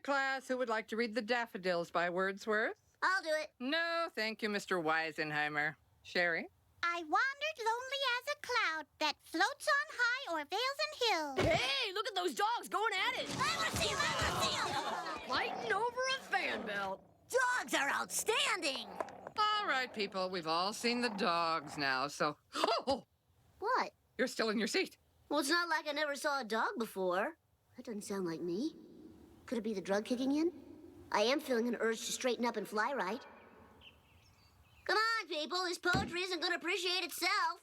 class, who would like to read The Daffodils by Wordsworth? I'll do it. No, thank you, Mr. Wisenheimmer. Sherry? I wandered lonely as a cloud that floats on high o'er vales and hills. Hey, look at those dogs going at it. I want to see him! I want to see him! Fighting over a fan belt. Dogs are outstanding! All right, people, we've all seen the dogs now, so... Oh! What? You're still in your seat. Well, it's not like I never saw a dog before. That doesn't sound like me. Could it be the drug kicking in? I am feeling an urge to straighten up and fly right. Come on, people. This poetry isn't going to appreciate itself.